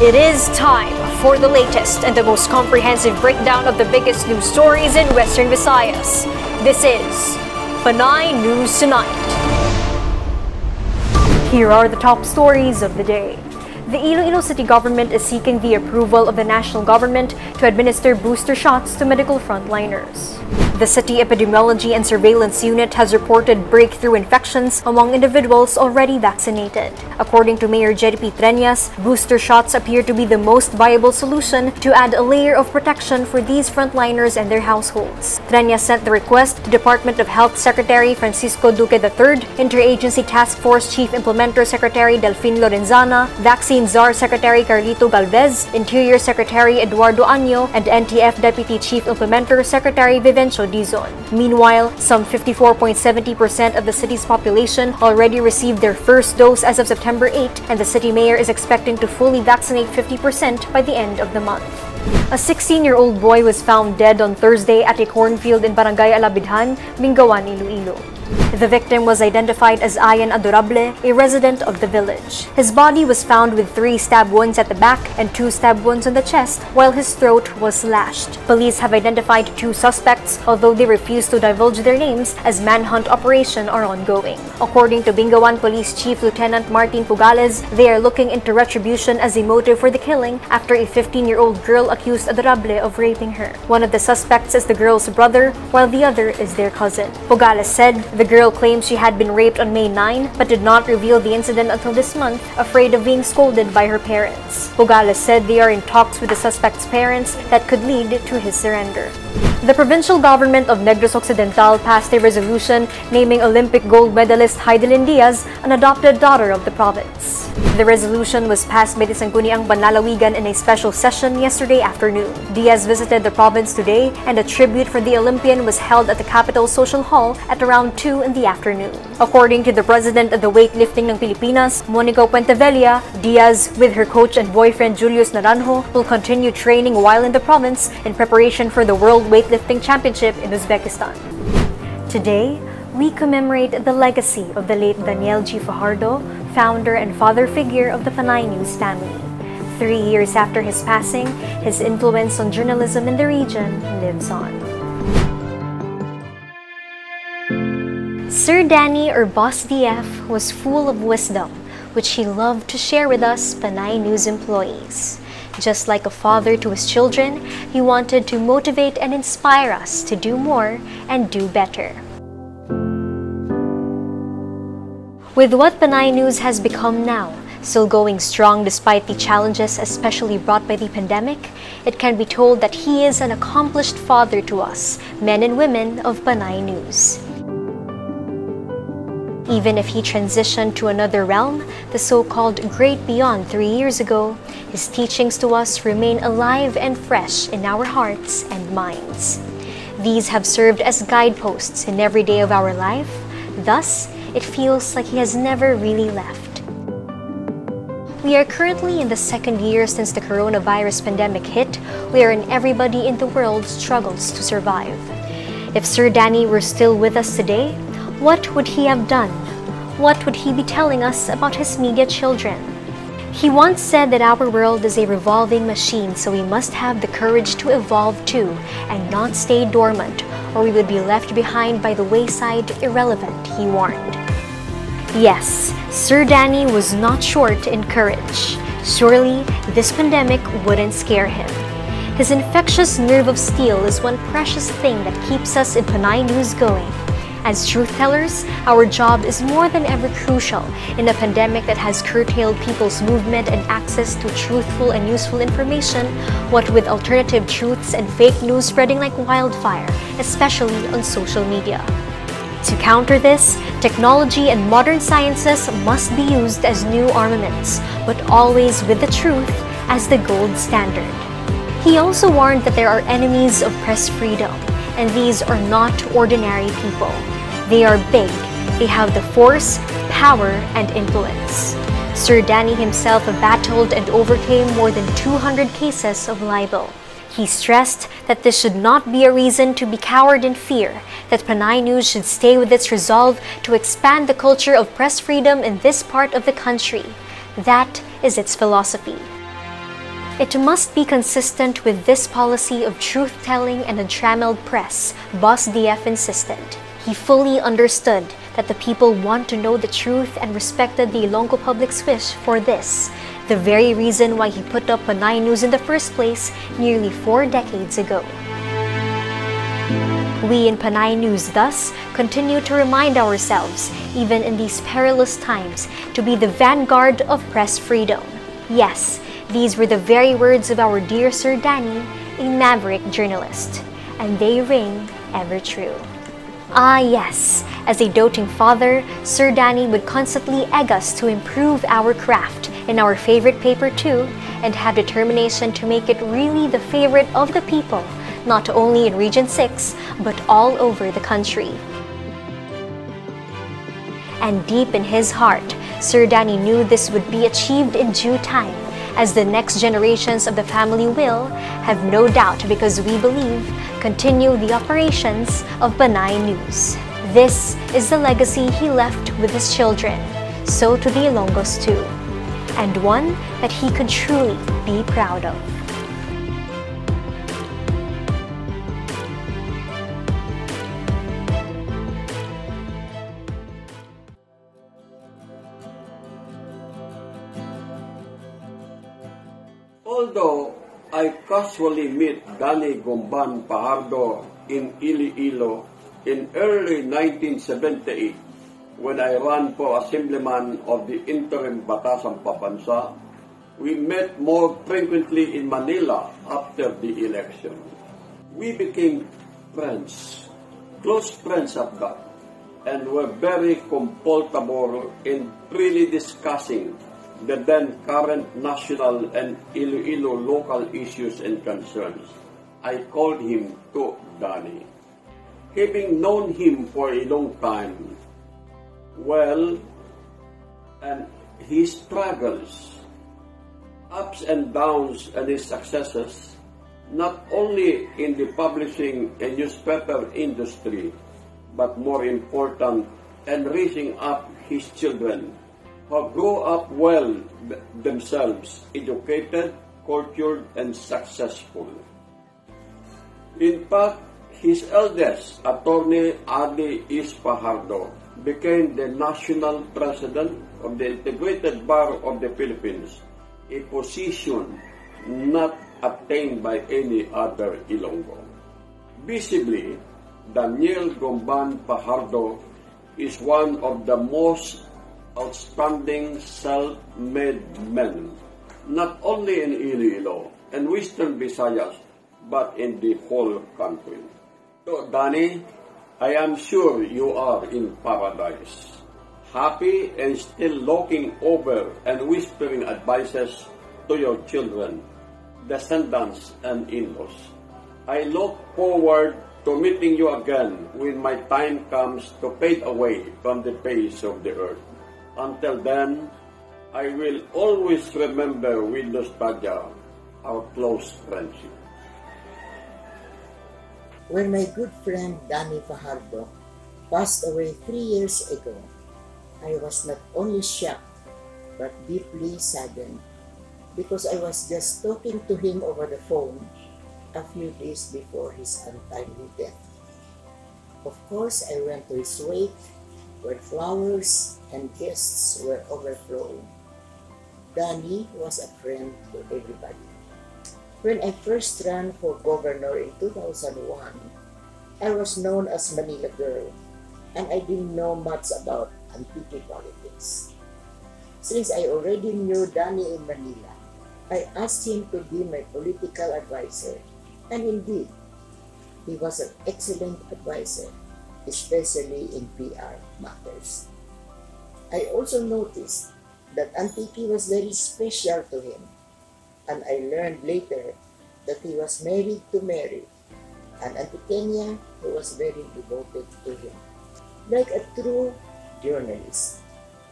It is time for the latest and the most comprehensive breakdown of the biggest news stories in Western Visayas. This is Panay News Tonight. Here are the top stories of the day. The Iloilo City government is seeking the approval of the national government to administer booster shots to medical frontliners. The City Epidemiology and Surveillance Unit has reported breakthrough infections among individuals already vaccinated. According to Mayor Treñas, booster shots appear to be the most viable solution to add a layer of protection for these frontliners and their households. Treñas sent the request to Department of Health Secretary Francisco Duque III, Interagency Task Force Chief Implementer Secretary Delfin Lorenzana, Vaccine Czar Secretary Carlito Galvez, Interior Secretary Eduardo Año, and NTF Deputy Chief Implementer Secretary Vivencio Dizon. Meanwhile, some 54.70% of the city's population already received their first dose as of September 8, and the city mayor is expecting to fully vaccinate 50% by the end of the month. A 16-year-old boy was found dead on Thursday at a cornfield in Barangay Alabidhan, Bingawan, Iloilo. The victim was identified as Ayan Adorable, a resident of the village. His body was found with 3 stab wounds at the back and 2 stab wounds on the chest, while his throat was slashed. Police have identified 2 suspects, although they refuse to divulge their names as manhunt operations are ongoing. According to Bingawan Police Chief Lieutenant Martin Pugales, they are looking into retribution as a motive for the killing after a 15-year-old girl accused Adorable of raping her. One of the suspects is the girl's brother, while the other is their cousin. Pugales said the girl claims she had been raped on May 9 but did not reveal the incident until this month, afraid of being scolded by her parents. Pugales said they are in talks with the suspect's parents that could lead to his surrender. The provincial government of Negros Occidental passed a resolution naming Olympic gold medalist Hidilyn Diaz an adopted daughter of the province. The resolution was passed by the Sangguniang Panlalawigan in a special session yesterday afternoon. Diaz visited the province today, and a tribute for the Olympian was held at the Capitol Social Hall at around 2 in the afternoon. According to the president of the weightlifting ng Pilipinas, Monica Puentevella, Diaz, with her coach and boyfriend Julius Naranjo, will continue training while in the province in preparation for the World Weightlifting Championship in Uzbekistan. Today, we commemorate the legacy of the late Daniel G. Fajardo, founder and father figure of the Panay News family. 3 years after his passing, his influence on journalism in the region lives on. Sir Danny, or Boss DF, was full of wisdom, which he loved to share with us Panay News employees. Just like a father to his children, he wanted to motivate and inspire us to do more and do better. With what Panay News has become now, still going strong despite the challenges especially brought by the pandemic, it can be told that he is an accomplished father to us, men and women of Panay News. Even if he transitioned to another realm, the so-called great beyond 3 years ago, his teachings to us remain alive and fresh in our hearts and minds. These have served as guideposts in every day of our life. Thus, it feels like he has never really left. We are currently in the 2nd year since the coronavirus pandemic hit, wherein everybody in the world struggles to survive. If Sir Danny were still with us today, what would he have done? What would he be telling us about his media children? He once said that our world is a revolving machine, so we must have the courage to evolve too and not stay dormant, or we would be left behind by the wayside, irrelevant, he warned. Yes, Sir Danny was not short in courage. Surely, this pandemic wouldn't scare him. His infectious nerve of steel is one precious thing that keeps us in Panay News going. As truth-tellers, our job is more than ever crucial in a pandemic that has curtailed people's movement and access to truthful and useful information, what with alternative truths and fake news spreading like wildfire, especially on social media. To counter this, technology and modern sciences must be used as new armaments, but always with the truth as the gold standard. He also warned that there are enemies of press freedom, and these are not ordinary people. They are big. They have the force, power, and influence. Sir Danny himself battled and overcame more than 200 cases of libel. He stressed that this should not be a reason to be coward in fear, that Panay News should stay with its resolve to expand the culture of press freedom in this part of the country. That is its philosophy. It must be consistent with this policy of truth-telling and untrammeled press, Boss DF insisted. He fully understood that the people want to know the truth and respected the Ilonggo public's wish for this, the very reason why he put up Panay News in the first place nearly 4 decades ago. We in Panay News thus continue to remind ourselves, even in these perilous times, to be the vanguard of press freedom. Yes, these were the very words of our dear Sir Danny, a maverick journalist, and they ring ever true. Ah yes, as a doting father, Sir Danny would constantly egg us to improve our craft in our favorite paper too, and have determination to make it really the favorite of the people, not only in Region 6, but all over the country. And deep in his heart, Sir Danny knew this would be achieved in due time, as the next generations of the family will, have no doubt because we believe, continue the operations of Panay News. This is the legacy he left with his children, so to the Ilonggos too, and one that he could truly be proud of. Although I casually meet Danny Gomban Pajardo in Iloilo in early 1978 when I ran for Assemblyman of the interim Batasang Pabansa, we met more frequently in Manila after the election. We became friends, close friends at that, and were very comfortable in freely discussing the then current national and Iloilo local issues and concerns. I called him to Danny. Having known him for a long time, well, and his struggles, ups and downs and his successes, not only in the publishing and newspaper industry, but more important, and raising up his children, who grow up well themselves, educated, cultured, and successful. In fact, his eldest, Attorney Adi Is Pajardo, became the national president of the Integrated Bar of the Philippines, a position not attained by any other Ilonggo. Visibly, Daniel Gomban Pajardo is one of the most outstanding self-made men, not only in Iloilo and Western Visayas, but in the whole country. So, Danny, I am sure you are in paradise, happy and still looking over and whispering advices to your children, descendants, and in-laws. I look forward to meeting you again when my time comes to fade away from the face of the earth. Until then, I will always remember with nostalgia our close friendship. When my good friend Danny Fajardo passed away 3 years ago, I was not only shocked but deeply saddened because I was just talking to him over the phone a few days before his untimely death. Of course, I went to his wake where flowers and guests were overflowing. Danny was a friend to everybody. When I first ran for governor in 2001, I was known as Manila Girl, and I didn't know much about Antique politics. Since I already knew Danny in Manila, I asked him to be my political advisor, and indeed, he was an excellent advisor, especially in PR matters. I also noticed that Antique was very special to him, and I learned later that he was married to Mary, an Antiqueña who was very devoted to him. Like a true journalist,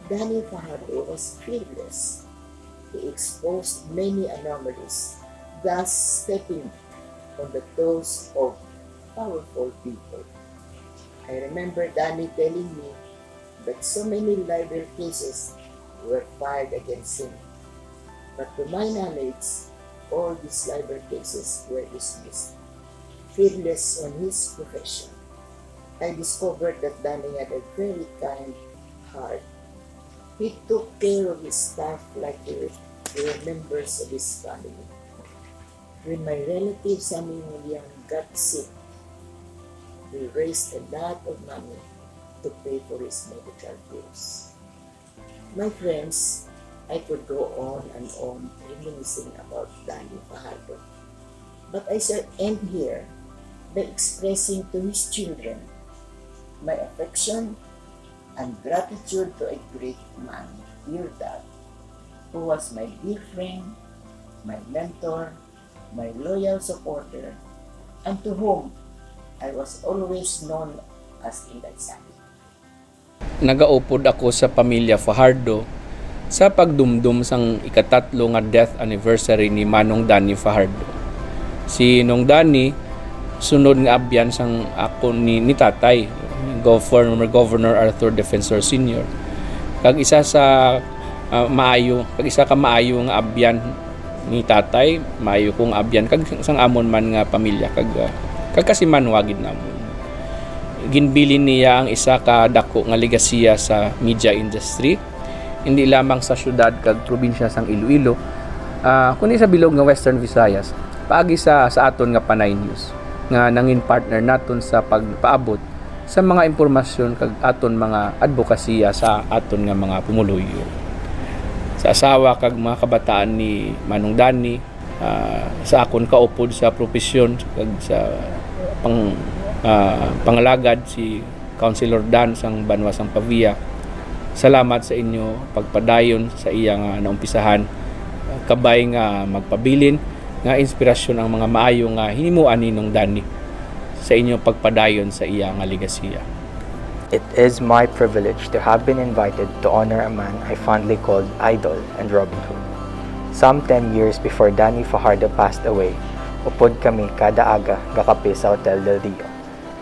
Danny Fajardo was fearless. He exposed many anomalies, thus stepping on the toes of powerful people. I remember Danny telling me that so many libel cases were filed against him. But to my knowledge, all these libel cases were dismissed. Fearless on his profession, I discovered that Danny had a very kind heart. He took care of his staff like they were members of his family. When my relative Samuel Young got sick, we raised a lot of money to pay for his medical bills. My friends, I could go on and on reminiscing about Danny Fajardo, but I shall end here by expressing to his children my affection and gratitude to a great man, dear Dad, who was my dear friend, my mentor, my loyal supporter, and to whom I was always known as Inday Saki. Nagaupod ako sa pamilya Fajardo sa pagdumdum sang ikatatlo nga death anniversary ni Manong Danny Fajardo. Si Nong Danny sunod nga abyan sang ako ni tatay, Governor Arthur Defensor Sr. Kag isa maayo nga abyan ni tatay, maayo kong abyan kag sang amon man nga pamilya kag kasiman wagid namon. Ginbilin niya ang isa ka dako nga legasiya sa media industry, hindi lamang sa syudad kag probinsya sang Iloilo, kundi sa bilog nga Western Visayas, paagi sa aton nga Panay News nga nangin partner naton sa pagpaabot sa mga impormasyon kag aton mga advokasya sa aton nga mga pumuluyo. Sa asawa kag mga kabataan ni Manong Danny, sa akon kaupod sa profesyon kag sa pangalagad si Councilor Dan sang Banwa sang Pavia. Salamat sa inyo pagpadayon sa iya nga naumpisahan, kabay nga magpabilin nga inspirasyon ang mga maayo nga hinimuan ni Nong Danny sa inyong pagpadayon sa iya nga legasiya. It is my privilege to have been invited to honor a man I fondly called idol and Robin Hood. Some 10 years before Danny Fajardo passed away, upod kami kada aga gakape sa Hotel Del Rio.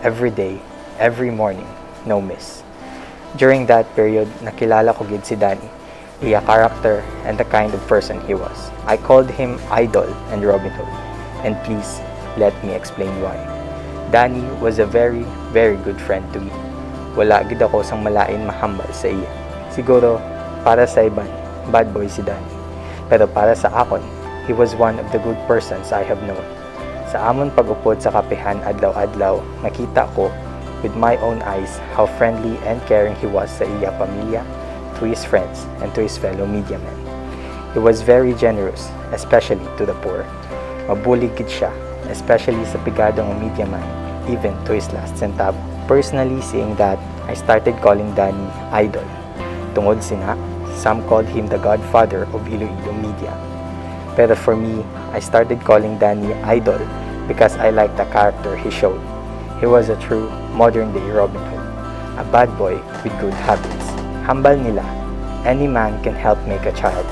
Every day, every morning, no miss. During that period, nakilala ko gid si Danny, iya character and the kind of person he was. I called him Idol and Robin Hood, and please let me explain why. Danny was a very, very good friend to me. Wala gid ako sang malain mahambal sa iya. Siguro para sa iban, bad boy si Danny. Pero para sa akon, he was one of the good persons I have known. Sa amon pag-upod sa kapehan adlaw-adlaw, nakita ko with my own eyes how friendly and caring he was sa iya pamilya, to his friends, and to his fellow media men. He was very generous, especially to the poor. Mabulig gid siya, especially sa pigadong media man, even to his last centavo. Personally, seeing that, I started calling Danny Idol. Tungod sina, some called him the godfather of Iloilo media. Pero for me, I started calling Danny Idol because I liked the character he showed. He was a true modern-day Robin Hood, a bad boy with good habits. Hambal nila, any man can help make a child,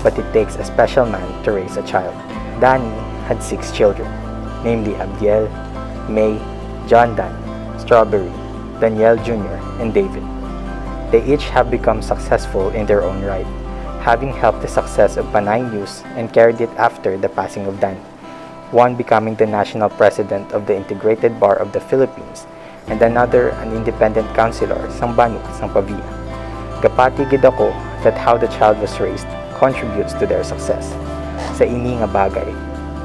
but it takes a special man to raise a child. Danny had 6 children, namely Abdiel, May, John Dan, Strawberry, Daniel Jr., and David. They each have become successful in their own right, having helped the success of Panay News and carried it after the passing of Danny, one becoming the national president of the Integrated Bar of the Philippines, and another an independent councilor sang Banwa sang Pavia. Gapati gid ako that how the child was raised contributes to their success. Sa ini nga bagay,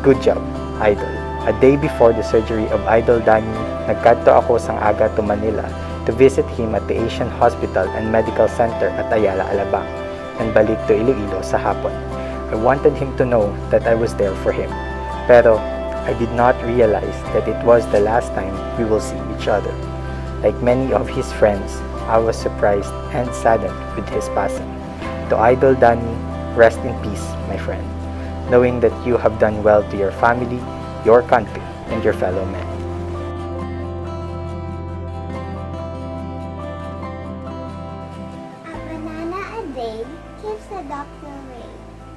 good job, Idol. A day before the surgery of Idol Danny, nagkadto ako sang aga to Manila to visit him at the Asian Hospital and Medical Center at Ayala, Alabang, and balik to Iloilo sa hapon. I wanted him to know that I was there for him. Pero I did not realize that it was the last time we will see each other. Like many of his friends, I was surprised and saddened with his passing. To Idol Danny, rest in peace, my friend, knowing that you have done well to your family, your country, and your fellow men. A banana a day keeps the doctor away.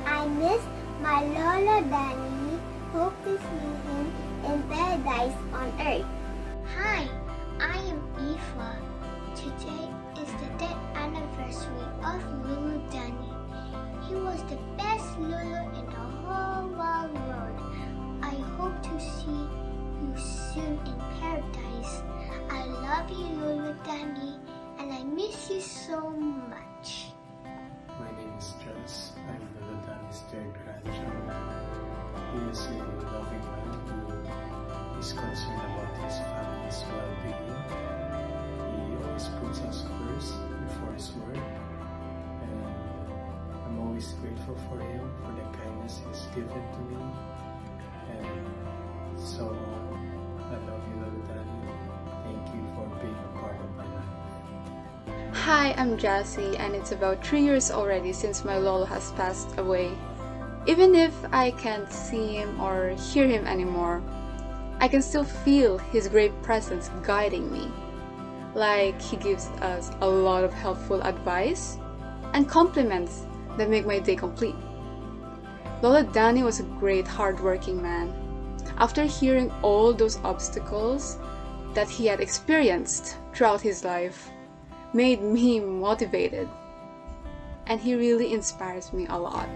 I miss my Lolo Danny. Hope to see him in paradise on earth. Hi, I am Aoife. Today is the 10th anniversary of Lolo Danny. He was the best Lolo in the whole wide world. is a loving man who is concerned about his family's well-being. He always puts us first before his work, and I'm always grateful for him, for the kindness he's given to me. And so, I love you, Lolo Danny. Thank you for being a part of my life. Hi, I'm Jassy, and it's about 3 years already since my lolo has passed away. Even if I can't see him or hear him anymore, I can still feel his great presence guiding me. Like he gives us a lot of helpful advice and compliments that make my day complete. Lolo Danny was a great hardworking man. After hearing all those obstacles that he had experienced throughout his life, made me motivated, and he really inspires me a lot.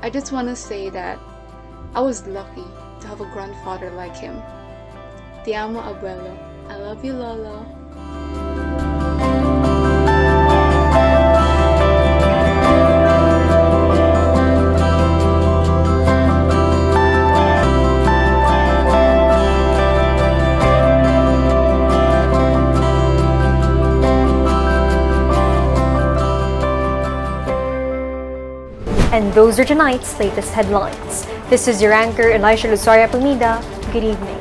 I just want to say that I was lucky to have a grandfather like him. Te amo, abuelo. I love you, Lolo. And those are tonight's latest headlines. This is your anchor, Elisha Lusaria Pumida. Good evening.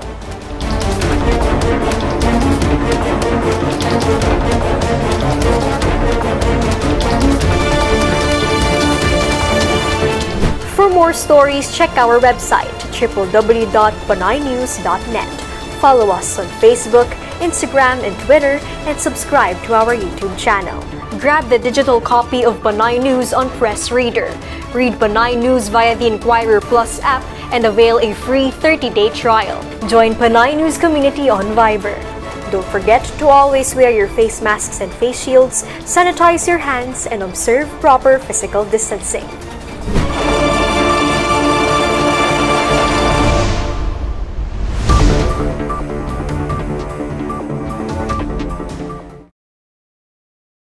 For more stories, check our website, www.panaynews.net. Follow us on Facebook, Instagram, and Twitter, and subscribe to our YouTube channel. Grab the digital copy of Panay News on Press Reader. Read Panay News via the Inquirer Plus app and avail a free 30-day trial. Join Panay News community on Viber. Don't forget to always wear your face masks and face shields, sanitize your hands, and observe proper physical distancing.